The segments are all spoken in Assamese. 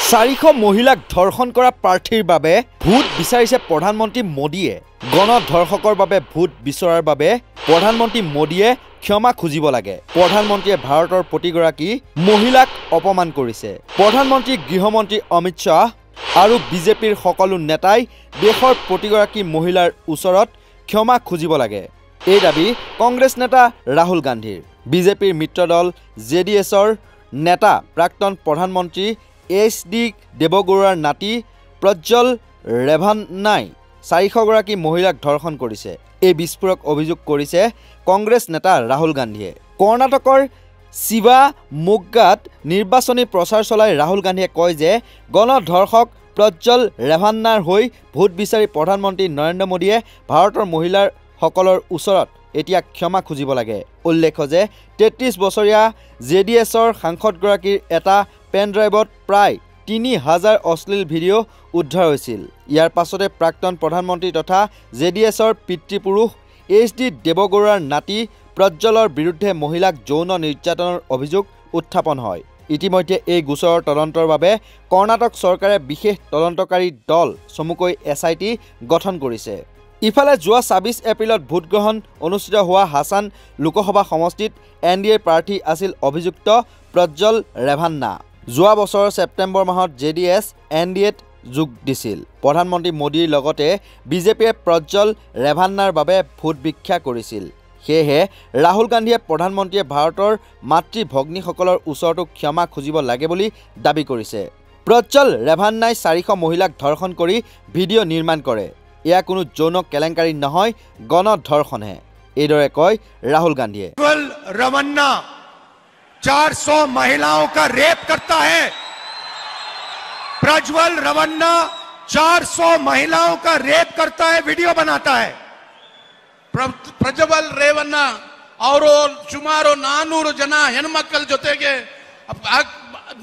400 মহিলাক ধৰ্ষণ কৰা প্ৰাৰ্থীৰ বাবে ভোট বিচাৰিছে প্ৰধানমন্ত্ৰী মোদীয়ে। গণধৰ্ষকৰ বাবে ভোট বিচৰাৰ বাবে প্ৰধানমন্ত্ৰী মোদীয়ে ক্ষমা খুজিব লাগে। প্ৰধানমন্ত্ৰীয়ে ভাৰতৰ প্ৰতিগৰাকী মহিলাক অপমান কৰিছে। প্ৰধানমন্ত্ৰী গৃহমন্ত্ৰী অমিত শাহ আৰু বিজেপিৰ সকলো নেতাই দেশৰ প্ৰতিগৰাকী মহিলাৰ ওচৰত ক্ষমা খুজিব লাগে। এই দাবী কংগ্ৰেছ নেতা ৰাহুল গান্ধীৰ। বিজেপিৰ মিত্ৰদল জেডিএছৰ নেতা প্ৰাক্তন প্ৰধানমন্ত্ৰী এইচ.ডি. দেৱগৌড়াৰ নাতি প্ৰজ্জ্বল ৰেভান্নাই 400 গৰাকী মহিলাক ধৰ্ষণ কৰিছে। এই বিস্ফোৰক অভিযোগ কৰিছে কংগ্ৰেছ নেতা ৰাহুল গান্ধীয়ে। কৰ্ণাটকৰ শিৱামোগ্গাত নিৰ্বাচনী প্ৰচাৰ চলাই ৰাহুল গান্ধীয়ে কয় যে গণধৰ্ষক প্ৰজ্জ্বল ৰেভান্নাৰ হৈ ভোট বিচাৰি প্ৰধানমন্ত্ৰী নৰেন্দ্ৰ মোদীয়ে ভাৰতৰ মহিলাসকলৰ ওচৰত এতিয়া ক্ষমা খুজিব লাগে। উল্লেখ্য যে 33 বছৰীয়া জেডিএছৰ সাংসদগৰাকীৰ এটা পেন ড্ৰাইভত প্ৰায় 3000 অশ্লীল ভিডিঅ' উদ্ধাৰ হৈছিল। ইয়াৰ পাছতে প্ৰাক্তন প্ৰধানমন্ত্ৰী তথা জেডিএছৰ পিতৃপুৰুষ এইচ.ডি. দেৱগৌড়াৰ নাতি প্ৰজ্জ্বলৰ বিৰুদ্ধে মহিলাক যৌন নিৰ্যাতনৰ অভিযোগ উত্থাপন হয়। ইতিমধ্যে এই গোচৰৰ তদন্তৰ বাবে কৰ্ণাটক চৰকাৰে বিশেষ তদন্তকাৰী দল চমুকৈ SIT গঠন কৰিছে। ইফালে যোৱা 26 এপ্ৰিলত ভোটগ্ৰহণ অনুষ্ঠিত হোৱা হাছান লোকসভা সমষ্টিত NDAৰ প্ৰাৰ্থী আছিল অভিযুক্ত প্ৰজ্জ্বল ৰেভান্না। যোৱা বছৰৰ ছেপ্টেম্বৰ মাহত জেডিএছ NDAত যোগ দিছিল। প্ৰধানমন্ত্ৰী মোদীৰ লগতে বিজেপিয়ে প্ৰজ্জ্বল ৰেভান্নাৰ বাবে ভোট ভিক্ষা কৰিছিল। সেয়েহে ৰাহুল গান্ধীয়ে প্ৰধানমন্ত্ৰীয়ে ভাৰতৰ মাতৃ ভগ্নীসকলৰ ওচৰতো ক্ষমা খুজিব লাগে বুলি দাবী কৰিছে। প্ৰজ্জ্বল ৰেভান্নাই 400 মহিলাক ধৰ্ষণ কৰি ভিডিঅ' নিৰ্মাণ কৰে। এয়া কোনো যৌন কেলেংকাৰী নহয়, গণধৰ্ষণহে, এইদৰে কয় ৰাহুল গান্ধীয়ে। रवन्ना 400 महिलाओं का रेप करता है। प्रज्वल रवन्ना 400 महिलाओं का रेप करता है, वीडियो बनाता है। ಪ್ರಜ್ವಲ್ ರೇವಣ್ಣ ಅವರು ಸುಮಾರು 400 ಜನ ಹೆಣ್ಮಕ್ಕಳ ಜೊತೆಗೆ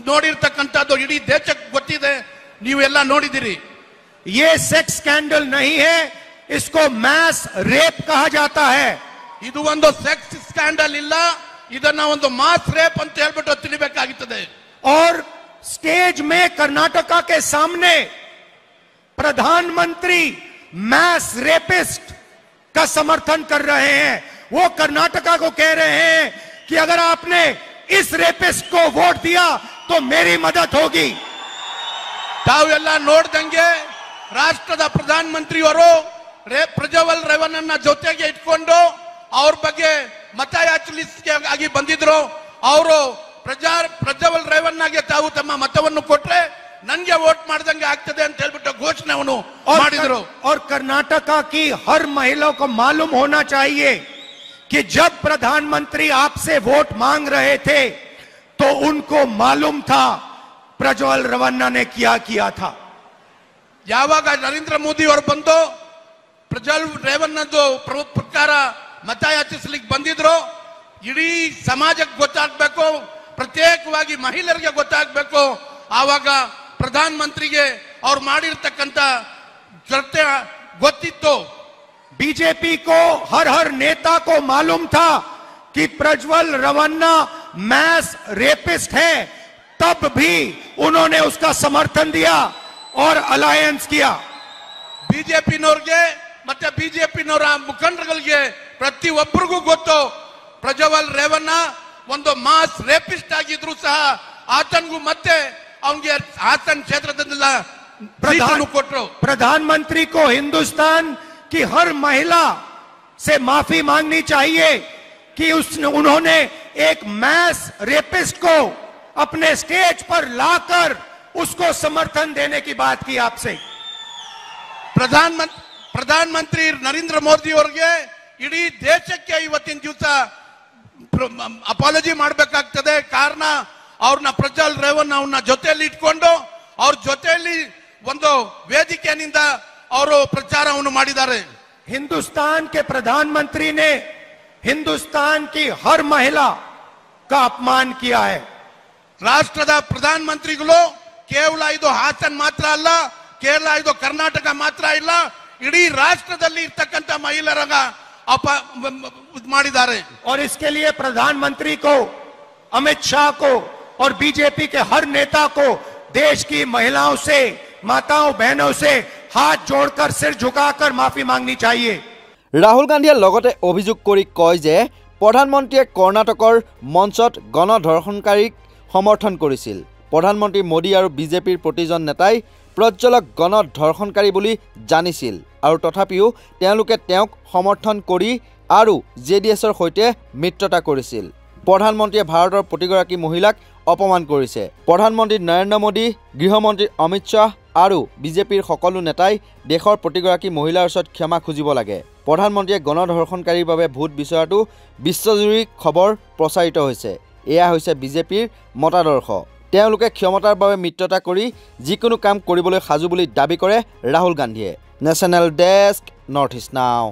ನೋಡಿರ್ತಕ್ಕಂಥದ್ದು ಇಡೀ ದೇಶಕ್ಕೆ ಗೊತ್ತಿದೆ, ನೀವೆಲ್ಲ ನೋಡಿದಿರಿ। ये सेक्स स्कैंडल नहीं है, इसको मैस रेप कहा जाता है। ಇದು ಒಂದು ಸೆಕ್ಸ್ ಸ್ಕ್ಯಾಂಡಲ್ ಇಲ್ಲ, ಇದನ್ನ ಒಂದು ಮಾಸ್ ರೇಪ್ ಅಂತ ಹೇಳ್ಬಿಟ್ಟು ತಿಳಿಬೇಕಾಗುತ್ತದೆ। और स्टेज में कर्नाटका के सामने प्रधानमंत्री मैस रेपिस्ट का समर्थन कर रहे हैं। वो कर्नाटका को कह रहे हैं कि अगर आपने इस रेपिस्ट को वोट दिया तो मेरी मदद होगी। ತಾವೆಲ್ಲ ನೋಡ್ದಂಗೆ ರಾಷ್ಟ್ರದ ಪ್ರಧಾನಮಂತ್ರಿಯವರು ಪ್ರಜ್ವಲ್ ರೇವಣ್ಣನ ಜೊತೆಗೆ ಇಟ್ಕೊಂಡು ಅವ್ರ ಬಗ್ಗೆ ಮತಯಾಚನೆಗಾಗಿ ಬಂದಿದ್ರು। ಅವರು ಪ್ರಜ್ವಲ್ ರೇವಣ್ಣಗೆ ತಾವು ತಮ್ಮ ಮತವನ್ನು ಕೊಟ್ರೆ ನನಗೆ ವೋಟ್ ಮಾಡ್ದಂಗೆ ಆಗ್ತದೆ ಅಂತ ಹೇಳ್ಬಿಟ್ಟು ಘೋಷಣೆಯನ್ನು ಮಾಡಿದ್ರು। और कर्नाटका की हर महिला को मालूम होना चाहिए कि जब प्रधानमंत्री आपसे वोट मांग रहे थे तो उनको मालूम था प्रज्वल रवन्ना ने क्या किया था। ಯಾವಾಗ ನರೇಂದ್ರ ಮೋದಿ ಅವರು ಬಂದು ಪ್ರಜ್ವಲ್ ರೇವಣ್ಣದು ಪ್ರಕಾರ ಮತಯಾಚಿಸ್ಲಿಕ್ಕೆ ಬಂದಿದ್ರು, ಇಡೀ ಸಮಾಜಕ್ಕೆ ಗೊತ್ತಾಗಬೇಕು, ಪ್ರತ್ಯೇಕವಾಗಿ ಮಹಿಳೆಯರಿಗೆ ಗೊತ್ತಾಗಬೇಕು, ಆವಾಗ ಪ್ರಧಾನ ಮಂತ್ರಿಗೆ ಅವ್ರು ಮಾಡಿರ್ತಕ್ಕಂಥ ಕೃತ್ಯ ಗೊತ್ತಿತ್ತು। बीजेपी को हर नेता को मालूम था कि प्रज्वल रवन्ना मैस रेपिस्ट है, तब भी उन्होंने उसका समर्थन दिया और अलायंस किया। ಬಿಜೆಪಿನವ್ರಿಗೆ ಮತ್ತೆ ಬಿಜೆಪಿನವರ ಮುಖಂಡರುಗಳಿಗೆ ಪ್ರತಿಯೊಬ್ಬರಿಗೂ ಗೊತ್ತು ಪ್ರಜ್ವಲ್ ರೇವಣ್ಣ ಒಂದು ಮಾಸ್ ರೇಪಿಸ್ಟ್ ಆಗಿದ್ರು ಸಹ ಆತನಿಗೂ ಮತ್ತೆ ಅವನಿಗೆ ಹಾಸನ್ ಕ್ಷೇತ್ರದಿಂದ ಕೊಟ್ಟರು। प्रधानमंत्री को हिंदुस्तान की हर महिला से माफी मांगनी चाहिए कि उन्होंने एक मैस रेपिस्ट को अपने स्टेज पर लाकर उसको समर्थन देने की बात की आपसे। ಪ್ರಧಾನಮಂತ್ರಿ ನರೇಂದ್ರ ಮೋದಿ ಅವರಿಗೆ ಇಡೀ ದೇಶಕ್ಕೆ ಇವತ್ತಿನ ದಿವಸ ಅಪಾಲಜಿ ಮಾಡಬೇಕಾಗ್ತದೆ। ಕಾರಣ ಅವ್ರನ್ನ ಪ್ರಜ್ವಲ್ ರೇವಣ್ಣ ಅವ್ರನ್ನ ಜೊತೆಯಲ್ಲಿ ಇಟ್ಕೊಂಡು ಅವ್ರ ಜೊತೆಯಲ್ಲಿ ಒಂದು ವೇದಿಕೆಯಿಂದ ಅವರು ಪ್ರಚಾರವನ್ನು ಮಾಡಿದ್ದಾರೆ। हिंदुस्तान के प्रधानमंत्री ने हिंदुस्तान की हर महिला का अपमान किया है। ರಾಷ್ಟ್ರದ ಪ್ರಧಾನಮಂತ್ರಿಗಳು ಕೇವಲ ಇದು ಹಾಸನ್ ಮಾತ್ರ ಅಲ್ಲ, ಕೇವಲ ಇದು ಕರ್ನಾಟಕ ಮಾತ್ರ ಇಲ್ಲ, ಇಡೀ ರಾಷ್ಟ್ರದಲ್ಲಿ ಇರ್ತಕ್ಕಂಥ ಮಹಿಳೆಯರಾಗ ಮಾಡಿದ್ದಾರೆ। और इसके लिए प्रधानमंत्री को, अमित शाह को और बीजेपी के हर नेता को देश की महिलाओं से, माताओं बहनों से हाथ जोड़कर सिर झुकाकर माफी मांगनी चाहिए। राहुल गांधीয়ে লগতে অভিযোগ কৰি কয় যে প্ৰধানমন্ত্ৰীয়ে কৰ্ণাটকৰ মঞ্চত গণধৰ্ষণকাৰীক সমৰ্থন কৰিছিল। প্ৰধানমন্ত্ৰী মোদী আৰু বিজেপিৰ প্ৰতিজন নেতাই প্ৰজ্বলক গণধৰ্ষণকাৰী বুলি জানিছিল আৰু তথাপিও তেওঁলোকে তেওঁক সমৰ্থন কৰি আৰু জেডিএছৰ সৈতে মিত্ৰতা কৰিছিল। প্ৰধানমন্ত্ৰীয়ে ভাৰতৰ প্ৰতিগৰাকী মহিলাক অপমান কৰিছে। প্ৰধানমন্ত্ৰী নৰেন্দ্ৰ মোদী, গৃহমন্ত্ৰী অমিত শ্বাহ আৰু বিজেপিৰ সকলো নেতাই দেশৰ প্ৰতিগৰাকী মহিলাৰ ওচৰত ক্ষমা খুজিব লাগে। প্ৰধানমন্ত্ৰীয়ে গণধৰ্ষণকাৰীৰ বাবে ভোট বিচৰাটো বিশ্বজুৰি খবৰ প্ৰচাৰিত হৈছে। এয়া হৈছে বিজেপিৰ মতাদৰ্শ। তেওঁলোকে ক্ষমতাৰ বাবে মিত্ৰতা কৰি যিকোনো কাম কৰিবলৈ সাজু বুলি দাবী কৰে ৰাহুল গান্ধীয়ে। নেশ্যনেল ডেস্ক, নৰ্থ ইষ্ট নাও।